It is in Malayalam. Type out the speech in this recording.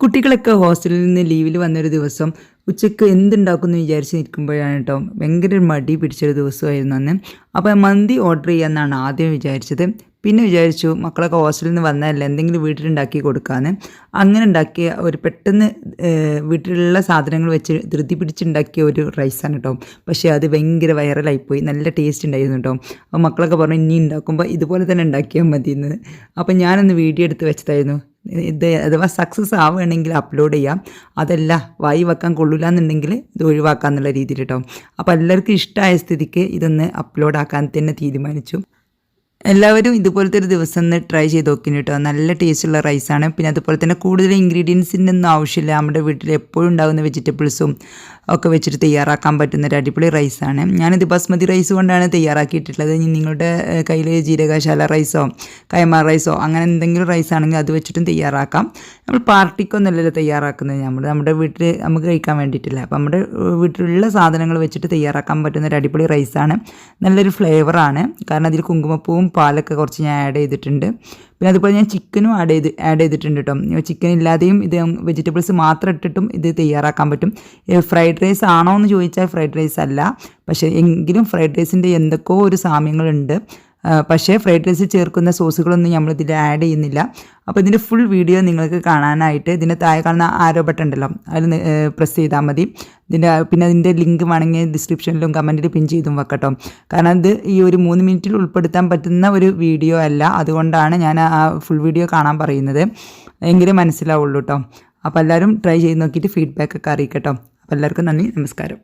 കുട്ടികളൊക്കെ ഹോസ്റ്റലിൽ നിന്ന് ലീവിൽ വന്നൊരു ദിവസം ഉച്ചയ്ക്ക് എന്തുണ്ടാക്കുമെന്ന് വിചാരിച്ച് നിൽക്കുമ്പോഴാണ് കേട്ടോ ഭയങ്കര ഒരു മടി പിടിച്ചൊരു ദിവസമായിരുന്നു അന്ന്. അപ്പോൾ മന്തി ഓർഡർ ചെയ്യാമെന്നാണ് ആദ്യം വിചാരിച്ചത്. പിന്നെ വിചാരിച്ചു മക്കളൊക്കെ ഹോസ്റ്റലിൽ നിന്ന് വന്നതല്ല എന്തെങ്കിലും വീട്ടിലുണ്ടാക്കി കൊടുക്കാമെന്ന്. അങ്ങനെ ഉണ്ടാക്കിയ ഒരു പെട്ടെന്ന് വീട്ടിലുള്ള സാധനങ്ങൾ വെച്ച് ധൃതി പിടിച്ചുണ്ടാക്കിയ ഒരു റൈസാണ് കേട്ടോ. പക്ഷേ അത് ഭയങ്കര വൈറലായിപ്പോയി, നല്ല ടേസ്റ്റ് ഉണ്ടായിരുന്നു കേട്ടോ. അപ്പോൾ മക്കളൊക്കെ പറഞ്ഞു ഇനി ഉണ്ടാക്കുമ്പോൾ ഇതുപോലെ തന്നെ ഉണ്ടാക്കിയാൽ മതി എന്ന്. അപ്പോൾ ഞാനൊന്ന് വീഡിയോ എടുത്ത് വെച്ചതായിരുന്നു. ഇത് അഥവാ സക്സസ് ആവുകയാണെങ്കിൽ അപ്ലോഡ് ചെയ്യാം, അതല്ല വായി വെക്കാൻ കൊള്ളില്ല എന്നുണ്ടെങ്കിൽ ഇത് ഒഴിവാക്കാം എന്നുള്ള രീതിയിൽ കേട്ടോ. അപ്പോൾ എല്ലാവർക്കും ഇഷ്ടമായ സ്ഥിതിക്ക് ഇതൊന്ന് അപ്ലോഡ് ആക്കാൻ തന്നെ തീരുമാനിച്ചു. എല്ലാവരും ഇതുപോലത്തെ ഒരു ദിവസം ഒന്ന് ട്രൈ ചെയ്ത് നോക്കിന് കേട്ടോ. നല്ല ടേസ്റ്റുള്ള റൈസാണ്. പിന്നെ അതുപോലെ തന്നെ കൂടുതൽ ഇൻഗ്രീഡിയൻസിൻ്റെ ഒന്നും ആവശ്യമില്ല. നമ്മുടെ വീട്ടിൽ എപ്പോഴും ഉണ്ടാകുന്ന വെജിറ്റബിൾസും ഒക്കെ വെച്ചിട്ട് തയ്യാറാക്കാൻ പറ്റുന്ന ഒരു അടിപൊളി റൈസാണ്. ഞാനിത് ബസ്മതി റൈസ് കൊണ്ടാണ് തയ്യാറാക്കിയിട്ടുള്ളത്. ഇനി നിങ്ങളുടെ കയ്യിൽ ജീരകശാല റൈസോ കൈമാ റൈസോ അങ്ങനെ എന്തെങ്കിലും റൈസ് ആണെങ്കിൽ അത് വെച്ചിട്ടും തയ്യാറാക്കാം. നമ്മൾ പാർട്ടിക്കൊന്നുമല്ലല്ലോ തയ്യാറാക്കുന്നത്, നമ്മുടെ വീട്ടിൽ നമുക്ക് കഴിക്കാൻ വേണ്ടിയിട്ടില്ല. അപ്പോൾ നമ്മുടെ വീട്ടിലുള്ള സാധനങ്ങൾ വെച്ചിട്ട് തയ്യാറാക്കാൻ പറ്റുന്ന ഒരു അടിപൊളി റൈസാണ്. നല്ലൊരു ഫ്ലേവറാണ്, കാരണം അതിൽ കുങ്കുമപ്പൂവും പാലൊക്കെ കുറച്ച് ഞാൻ ആഡ് ചെയ്തിട്ടുണ്ട്. പിന്നെ അതുപോലെ ഞാൻ ചിക്കനും ആഡ് ചെയ്തിട്ടുണ്ട് കേട്ടോ. ചിക്കൻ ഇല്ലാതെയും ഇത് വെജിറ്റബിൾസ് മാത്രം ഇട്ടിട്ടും ഇത് തയ്യാറാക്കാൻ പറ്റും. ഫ്രൈഡ് റൈസ് ആണോ എന്ന് ചോദിച്ചാൽ ഫ്രൈഡ് റൈസ് അല്ല, പക്ഷേ എങ്കിലും ഫ്രൈഡ് റൈസിൻ്റെ എന്തൊക്കെയോ ഒരു സാമ്യങ്ങളുണ്ട്. പക്ഷേ ഫ്രൈഡ് റൈസ് ചേർക്കുന്ന സോസുകളൊന്നും നമ്മളിതിൽ ആഡ് ചെയ്യുന്നില്ല. അപ്പോൾ ഇതിൻ്റെ ഫുൾ വീഡിയോ നിങ്ങൾക്ക് കാണാനായിട്ട് ഇതിൻ്റെ താഴെ കാണുന്ന ആരോ ബട്ടൺ ഉണ്ടല്ലോ, അതിൽ പ്രസ് ചെയ്താൽ മതി. പിന്നെ അതിൻ്റെ ലിങ്ക് വേണമെങ്കിൽ ഡിസ്ക്രിപ്ഷനിലും കമൻറ്റിൽ പിൻ ചെയ്തും വെക്കട്ടോ. കാരണം ഇത് ഈ ഒരു 3 മിനിറ്റിൽ ഉൾപ്പെടുത്താൻ പറ്റുന്ന ഒരു വീഡിയോ അല്ല, അതുകൊണ്ടാണ് ഞാൻ ആ ഫുൾ വീഡിയോ കാണാൻ പറയുന്നത്, എങ്കിലും മനസ്സിലാവുള്ളൂ കേട്ടോ. അപ്പോൾ എല്ലാവരും ട്രൈ ചെയ്ത് നോക്കിയിട്ട് ഫീഡ്ബാക്ക് ഒക്കെ അറിയിക്കട്ടോ. അപ്പോൾ എല്ലാവർക്കും നന്ദി, നമസ്കാരം.